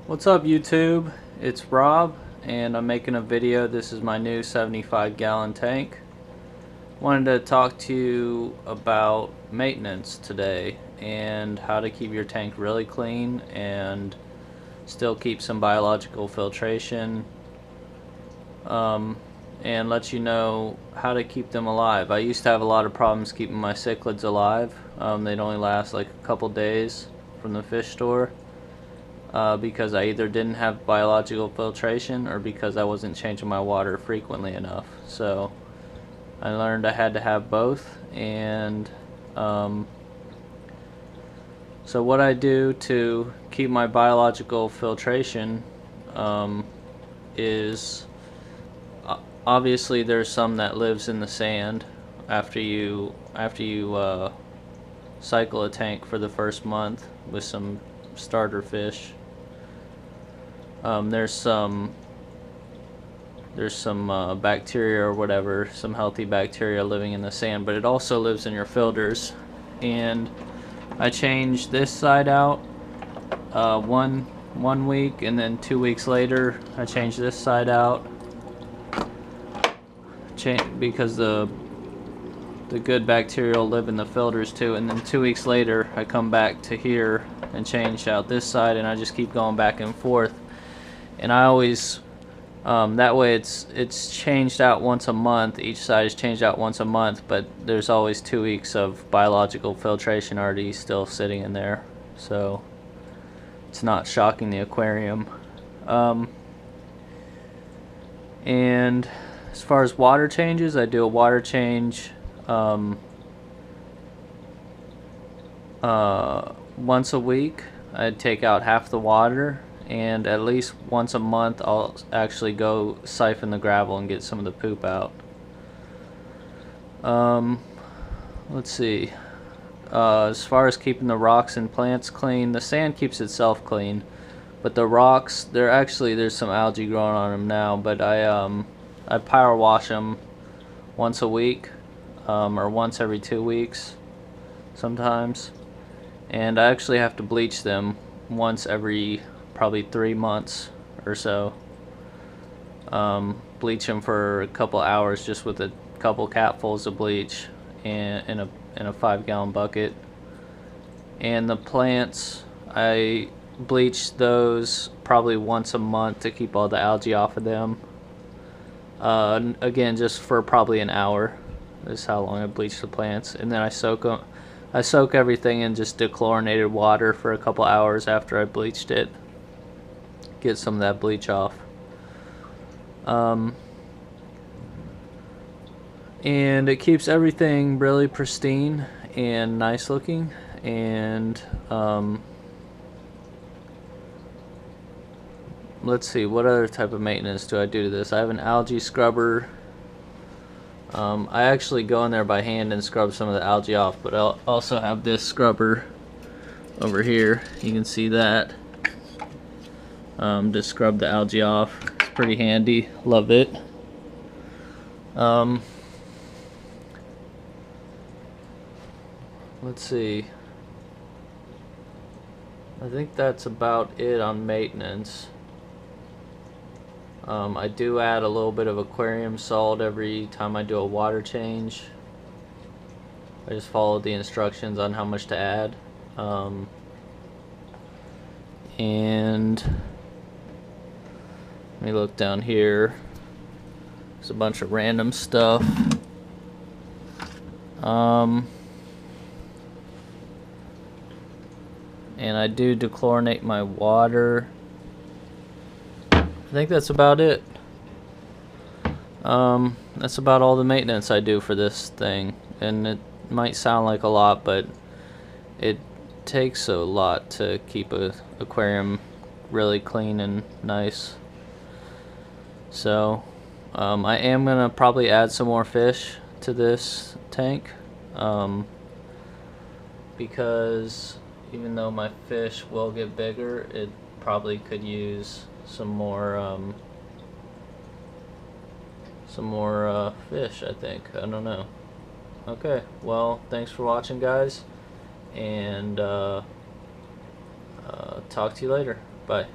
What's up YouTube? It's Rob and I'm making a video. This is my new 75-gallon tank. Wanted to talk to you about maintenance today and how to keep your tank really clean and still keep some biological filtration, and let you know how to keep them alive. I used to have a lot of problems keeping my cichlids alive. They'd only last like a couple days from the fish store. Because I either didn't have biological filtration or because I wasn't changing my water frequently enough. So I learned I had to have both, and so what I do to keep my biological filtration is obviously there's some that lives in the sand after you cycle a tank for the first month with some starter fish. There's some bacteria or whatever, some healthy bacteria living in the sand, but it also lives in your filters. And I changed this side out one week, and then 2 weeks later I changed this side out, because the good bacteria will live in the filters too. And then 2 weeks later I come back to here and change out this side, and I just keep going back and forth. And I always that way it's changed out once a month. Each side is changed out once a month, but there's always 2 weeks of biological filtration already still sitting in there, so it's not shocking the aquarium. And as far as water changes, I do a water change once a week. I'd take out half the water, and at least once a month I'll actually go siphon the gravel and get some of the poop out. Let's see. As far as keeping the rocks and plants clean, the sand keeps itself clean, but the rocks, there's some algae growing on them now, but I power wash them once a week, or once every 2 weeks sometimes. And I actually have to bleach them once every probably 3 months or so. Bleach them for a couple hours just with a couple capfuls of bleach and in a 5-gallon bucket. And the plants, I bleach those probably once a month to keep all the algae off of them. Again, just for probably an hour is how long I bleach the plants, and then I soak everything in just dechlorinated water for a couple hours after I bleached it. Get some of that bleach off. And it keeps everything really pristine and nice looking. And let's see, what other type of maintenance do I do to this? I have an algae scrubber. I actually go in there by hand and scrub some of the algae off, but I'll also have this scrubber over here. You can see that. To scrub the algae off. It's pretty handy. Love it. Let's see. I think that's about it on maintenance. I do add a little bit of aquarium salt every time I do a water change. I just follow the instructions on how much to add. And let me look down here. There's a bunch of random stuff. And I do dechlorinate my water. I think that's about it. That's about all the maintenance I do for this thing. And it might sound like a lot, but it takes a lot to keep an aquarium really clean and nice. So I am gonna probably add some more fish to this tank, because even though my fish will get bigger, it probably could use some more fish, I think. I don't know. Okay, well, thanks for watching, guys, and talk to you later. Bye.